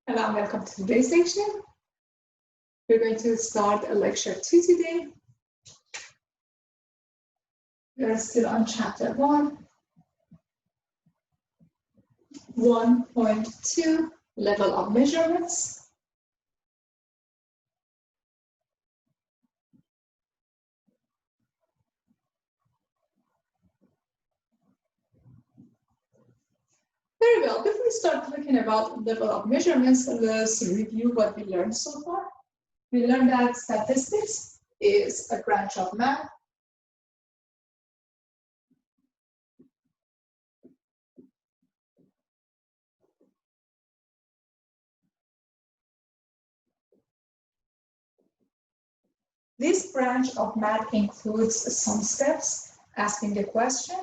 Hello and welcome to today's section. We're going to start lecture 2 today. We're still on chapter 1, 1.2, level of measurements. Very well, before we start talking about level of measurements, let's review what we learned so far. We learned that statistics is a branch of math. This branch of math includes some steps: asking the question,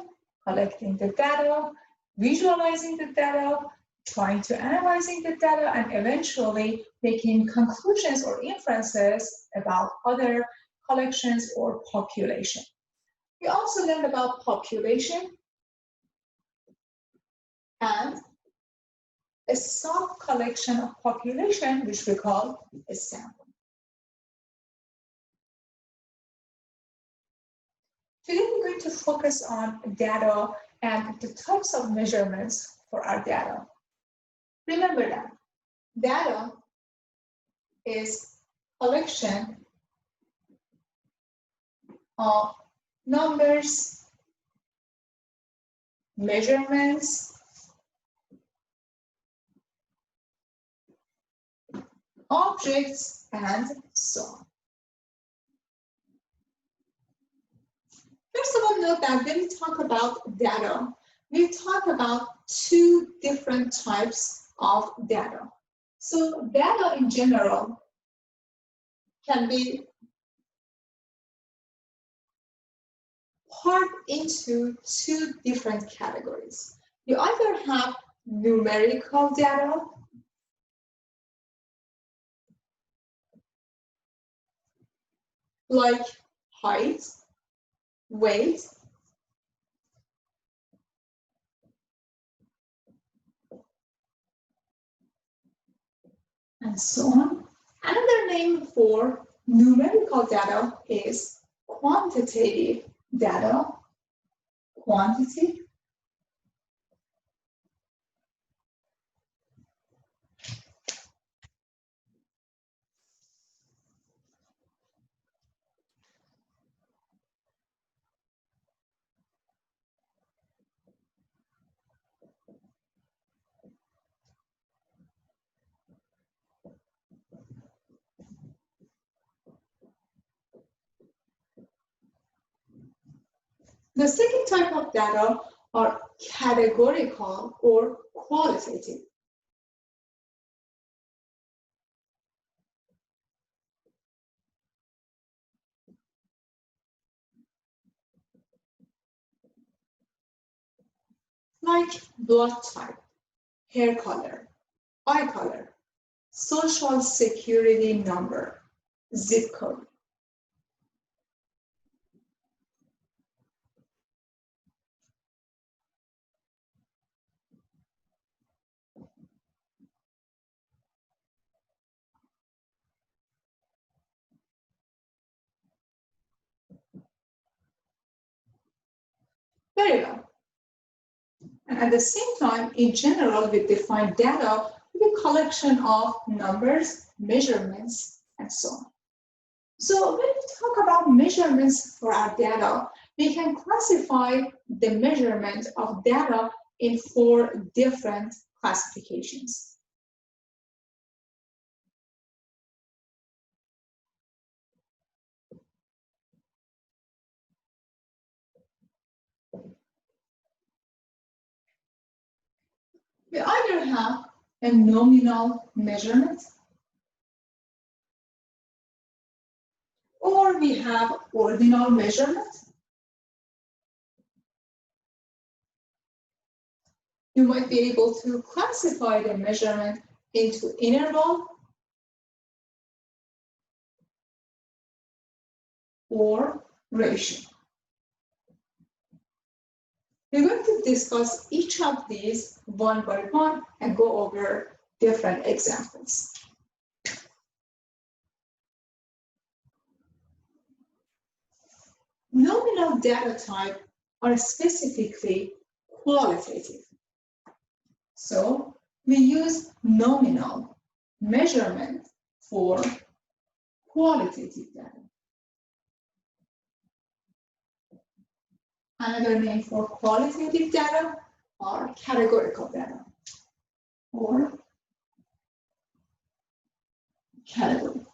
collecting the data, visualizing the data, trying to analyzing the data, and eventually making conclusions or inferences about other collections or population. We also learned about population and a sub-collection of population, which we call a sample. Today we're going to focus on data and the types of measurements for our data. Remember that data is collection of numbers, measurements, objects, and so on. First of all, note that when we talk about data, we talk about two different types of data. So data in general can be part into two different categories. You either have numerical data, like height, weight, and so on. Another name for numerical data is quantitative data, quantity. The second type of data are categorical or qualitative. Like blood type, hair color, eye color, social security number, zip code. Very well. And at the same time, in general, we define data with a collection of numbers, measurements, and so on. So when we talk about measurements for our data, we can classify the measurement of data in 4 different classifications. We either have a nominal measurement, or we have ordinal measurement. You might be able to classify the measurement into interval or ratio. We're going to discuss each of these one by one and go over different examples. Nominal data type are specifically qualitative. So we use nominal measurement for qualitative data. Another name for qualitative data are categorical data or categorical.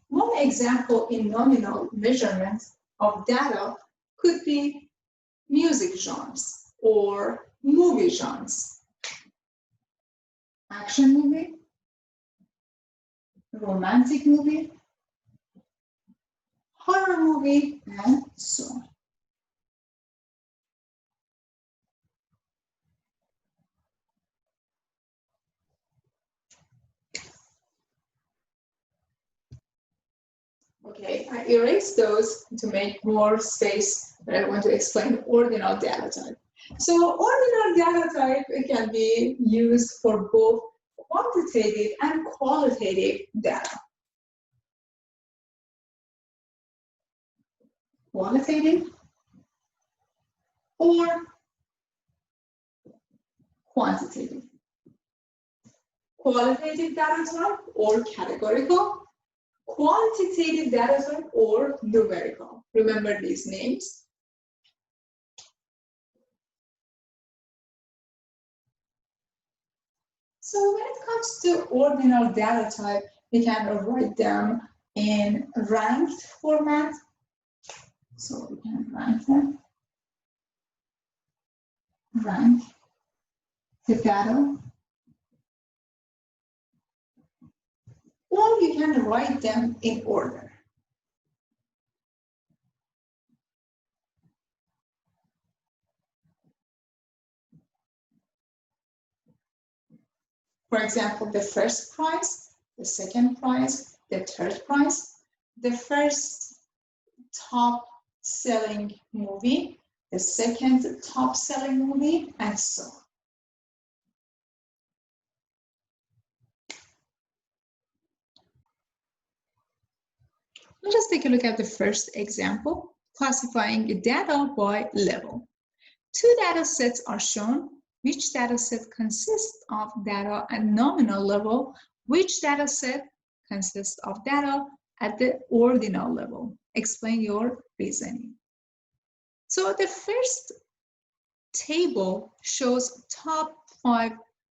One example in nominal measurement of data could be music genres or movie genres. Action movie, romantic movie, horror movie, and so on. Okay, I erased those to make more space, but I want to explain ordinal data type. So ordinal data type can be used for both quantitative and qualitative data. Qualitative or quantitative. Qualitative data type or categorical. Quantitative data type or numerical. Remember these names. So when it comes to ordinal data type, we can write them in ranked format. So we can rank them. Rank the data. Or you can write them in order. For example, the first prize, the second prize, the third prize, the first top selling movie, the second top selling movie, and so on. Let us take a look at the first example, classifying data by level. Two data sets are shown. Which data set consists of data at nominal level? Which data set consists of data at the ordinal level? Explain your reasoning. So the first table shows top 5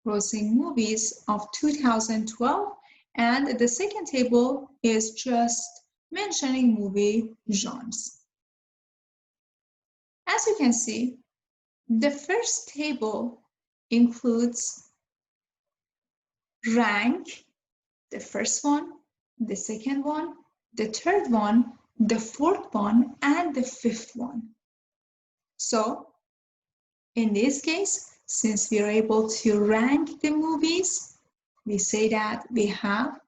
grossing movies of 2012, and the second table is just mentioning movie genres. As you can see, the first table includes rank, the first one, the second one, the third one, the fourth one, and the fifth one. So in this case, since we are able to rank the movies, we say that we have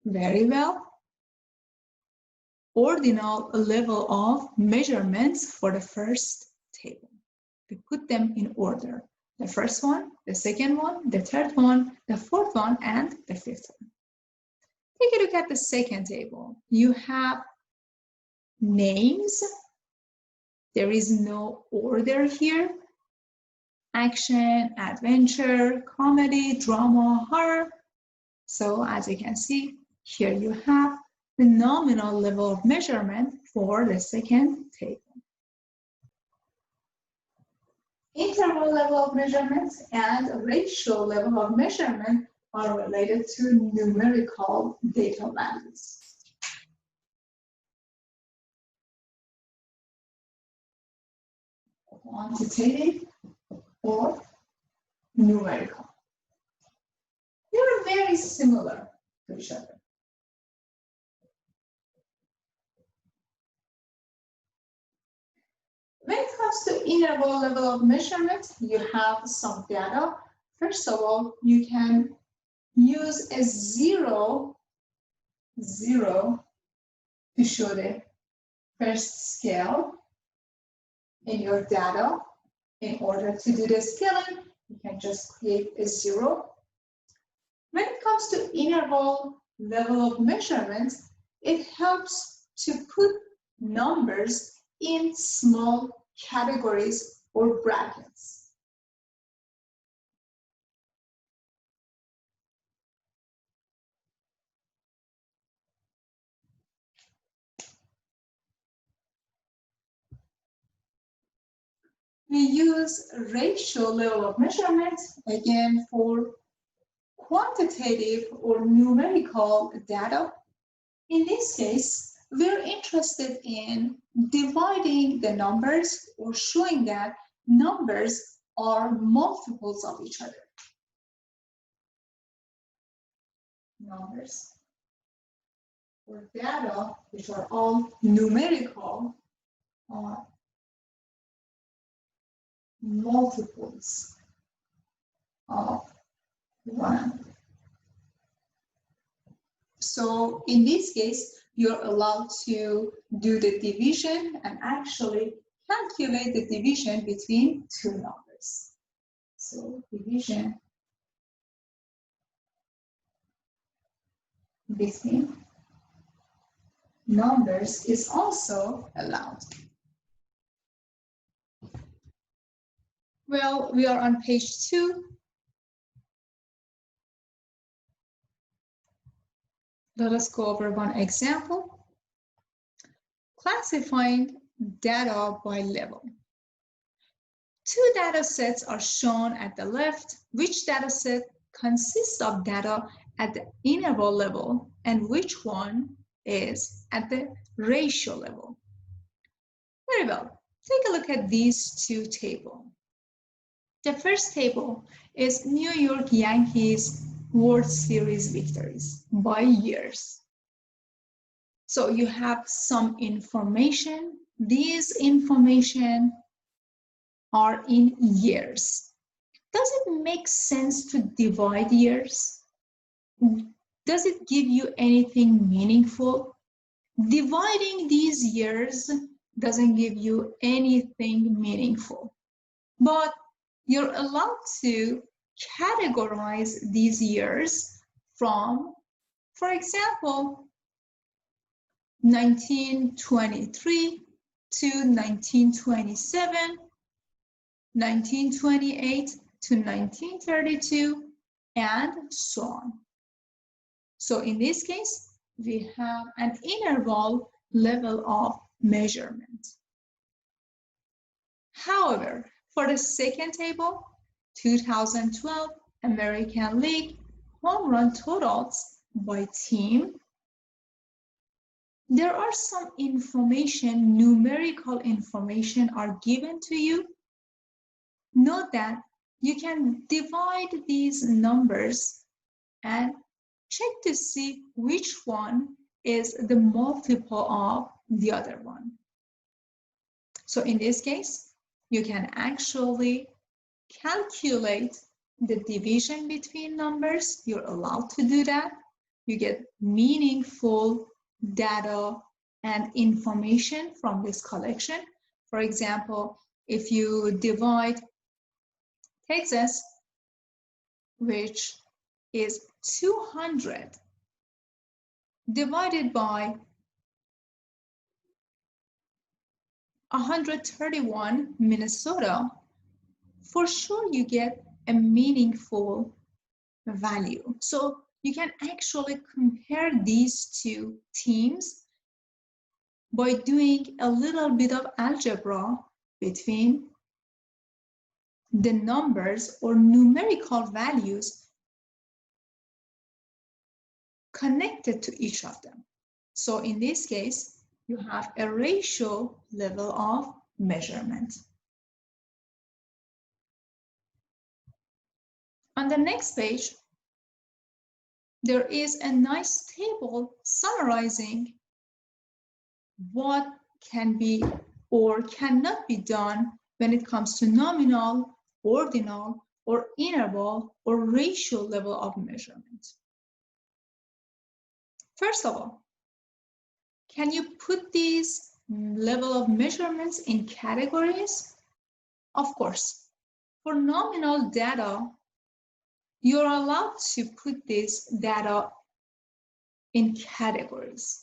very well ordinal level of measurements for the first table. We put them in order. The first one, the second one, the third one, the fourth one, and the fifth one. Take a look at the second table. You have names. There is no order here. Action, adventure, comedy, drama, horror. So as you can see, here you have the nominal level of measurement for the second table. Interval level of measurement and ratio level of measurement are related to numerical data values. Quantitative or numerical. They are very similar to each other. When it comes to interval level of measurement, you have some data. First of all, you can use a zero to show the first scale. in your data. In order to do the scaling, you can just create a 0. When it comes to interval level of measurements, it helps to put numbers in small categories or brackets. We use ratio level of measurement, again, for quantitative or numerical data. In this case, we're interested in dividing the numbers or showing that numbers are multiples of each other. Numbers or data, which are all numerical, are multiples of 1. So in this case, you're allowed to do the division and actually calculate the division between two numbers. So division between numbers is also allowed. Well, we are on page 2. Let us go over one example. Classifying data by level. 2 data sets are shown at the left. Which data set consists of data at the interval level and which one is at the ratio level? Very well. Take a look at these 2 tables. The first table is New York Yankees World Series victories by years. So you have some information. These information are in years. Does it make sense to divide years? Does it give you anything meaningful? Dividing these years doesn't give you anything meaningful. But you're allowed to categorize these years from, for example, 1923 to 1927, 1928 to 1932, and so on. So in this case, we have an interval level of measurement. However, for the second table, 2012 American League home run totals by team, there are some information, numerical information are given to you. Note that you can divide these numbers and check to see which one is the multiple of the other one. So in this case, you can actually calculate the division between numbers. You're allowed to do that. You get meaningful data and information from this collection. For example, if you divide Texas, which is 200, divided by 131 Minnesota, for sure you get a meaningful value. So you can actually compare these 2 teams by doing a little bit of algebra between the numbers or numerical values connected to each of them. So in this case, you have a ratio level of measurement. On the next page, there is a nice table summarizing what can be or cannot be done when it comes to nominal, ordinal, or interval or ratio level of measurement. First of all, can you put these level of measurements in categories? Of course, for nominal data, you're allowed to put this data in categories.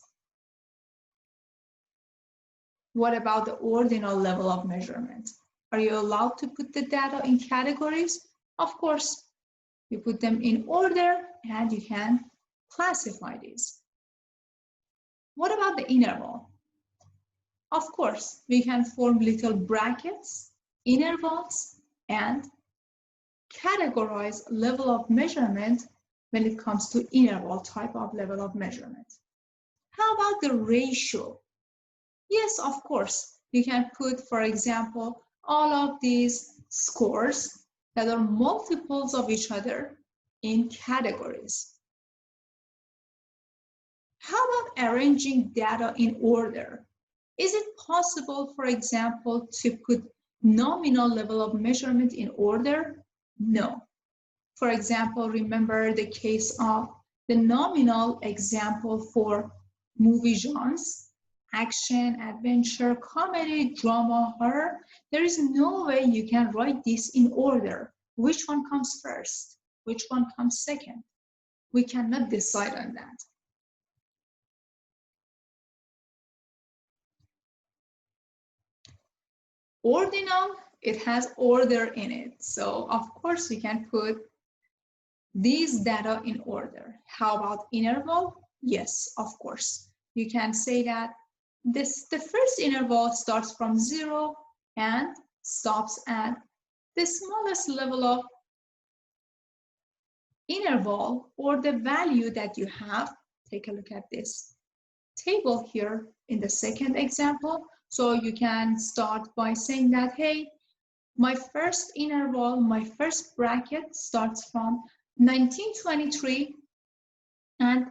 What about the ordinal level of measurement? Are you allowed to put the data in categories? Of course, you put them in order and you can classify these. What about the interval? Of course, we can form little brackets, intervals, and categorize level of measurement when it comes to interval type of level of measurement. How about the ratio? Yes, of course, you can put, for example, all of these scores that are multiples of each other in categories. How about arranging data in order? Is it possible, for example, to put nominal level of measurement in order? No. For example, remember the case of the nominal example for movie genres, action, adventure, comedy, drama, horror. There is no way you can write this in order. Which one comes first? Which one comes second? We cannot decide on that. Ordinal, it has order in it. So of course we can put these data in order. How about interval? Yes, of course. You can say that the first interval starts from 0 and stops at the smallest level of interval or the value that you have. Take a look at this table here in the second example. So you can start by saying that, hey, my first interval, my first bracket starts from 1923 and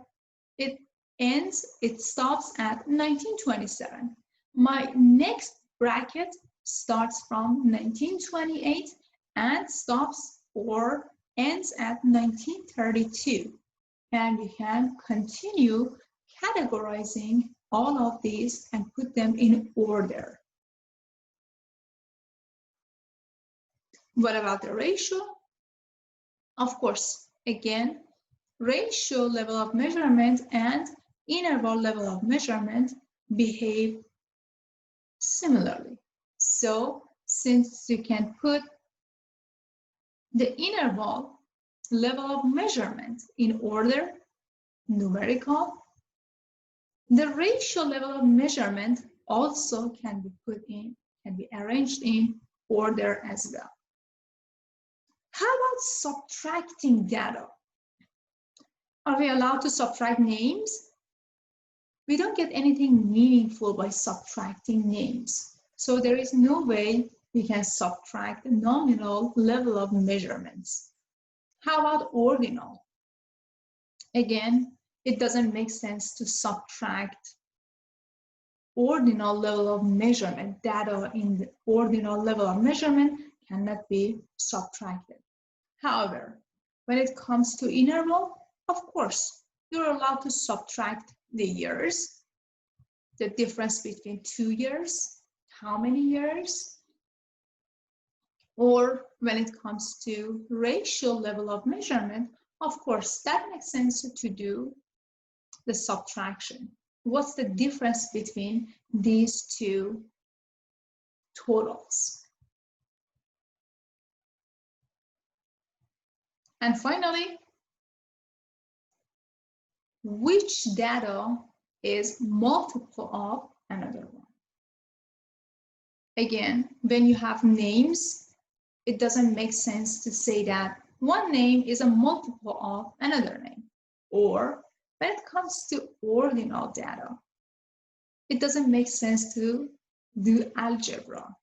it stops at 1927. My next bracket starts from 1928 and stops or ends at 1932. And we can continue categorizing all of these and put them in order. What about the ratio? Of course, again, ratio level of measurement and interval level of measurement behave similarly. So since you can put the interval level of measurement in order, numerical, the ratio level of measurement also can be arranged in order as well. How about subtracting data? Are we allowed to subtract names? We don't get anything meaningful by subtracting names. So there is no way we can subtract the nominal level of measurements. How about ordinal? Again, it doesn't make sense to subtract ordinal level of measurement. Data in the ordinal level of measurement cannot be subtracted. However, when it comes to interval, of course, you're allowed to subtract the years, the difference between 2 years, how many years, or when it comes to ratio level of measurement, of course, that makes sense to do the subtraction. What's the difference between these two totals? And finally, which data is multiple of another one? Again, when you have names, it doesn't make sense to say that one name is a multiple of another name. Or when it comes to ordinal data, it doesn't make sense to do algebra.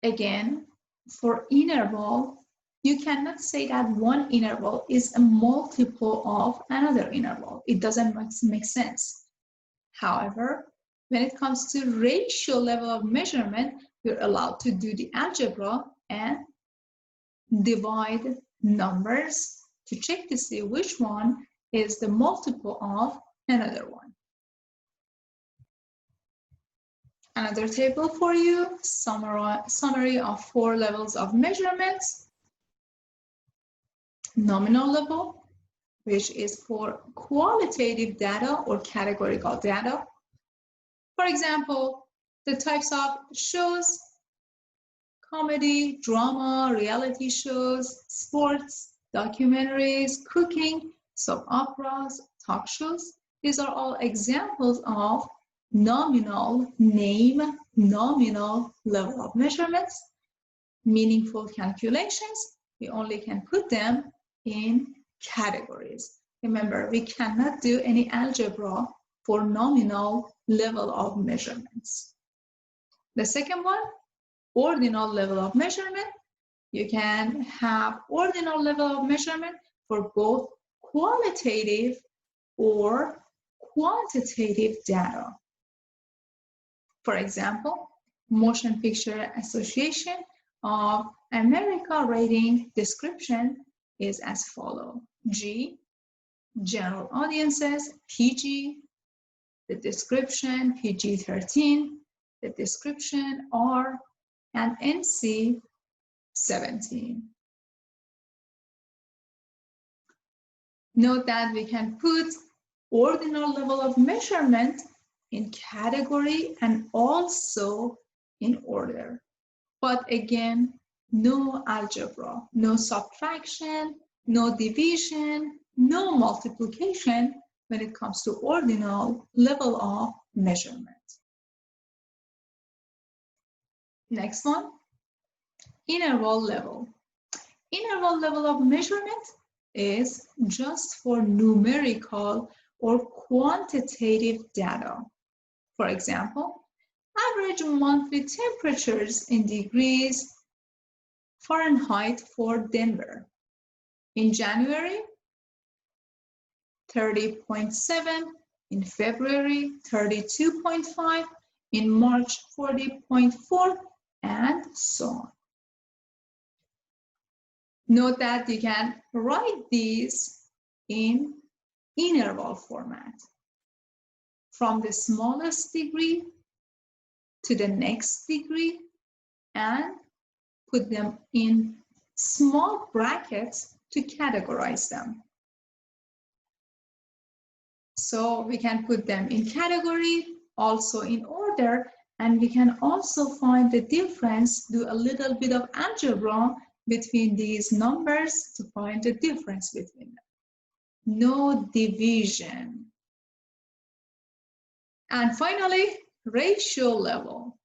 Again, for interval, you cannot say that one interval is a multiple of another interval. It doesn't make sense. However, when it comes to ratio level of measurement, you're allowed to do the algebra and divide numbers to check to see which one is the multiple of another one. Another table for you, summary of 4 levels of measurements. Nominal level, which is for qualitative data or categorical data. For example, the types of shows, comedy, drama, reality shows, sports, documentaries, cooking, soap operas, talk shows. These are all examples of nominal level of measurements. Meaningful calculations, we only can put them in categories. Remember, we cannot do any algebra for nominal level of measurements. The second one, ordinal level of measurement. You can have ordinal level of measurement for both qualitative or quantitative data. For example, Motion Picture Association of America rating description is as follows. G, general audiences, PG, the description, PG-13, the description, R, and NC, 17. Note that we can put ordinal level of measurement in category and also in order. But again, no algebra, no subtraction, no division, no multiplication when it comes to ordinal level of measurement. Next one, interval level. Interval level of measurement is just for numerical or quantitative data. For example, average monthly temperatures in degrees Fahrenheit for Denver. In January, 30.7, in February, 32.5, in March, 40.4, and so on. Note that you can write these in interval format. From the smallest degree to the next degree, and put them in small brackets to categorize them. So we can put them in category, also in order, and we can also find the difference, do a little bit of algebra between these numbers to find the difference between them. No division. And finally, ratio level.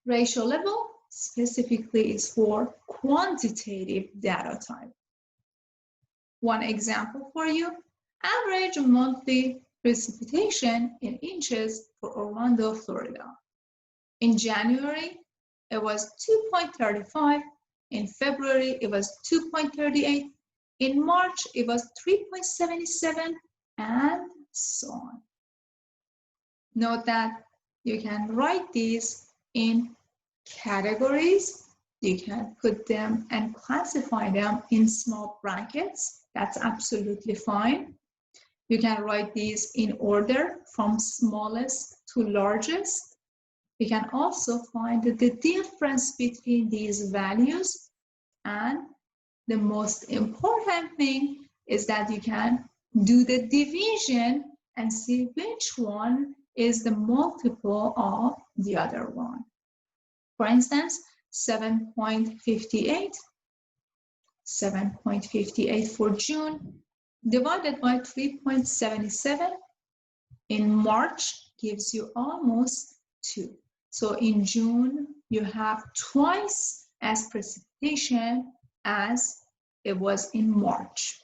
Ratio level specifically is for quantitative data type. One example for you, average monthly precipitation in inches for Orlando, Florida. In January, it was 2.35. In February, it was 2.38. In March, it was 3.77, and so on. Note that you can write these in categories. You can put them and classify them in small brackets. That's absolutely fine. You can write these in order from smallest to largest. You can also find the difference between these values, and the most important thing is that you can do the division and see which one is the multiple of the other one. For instance, 7.58 for June divided by 3.77 in March gives you almost 2. So in June, you have twice as precipitation as it was in March.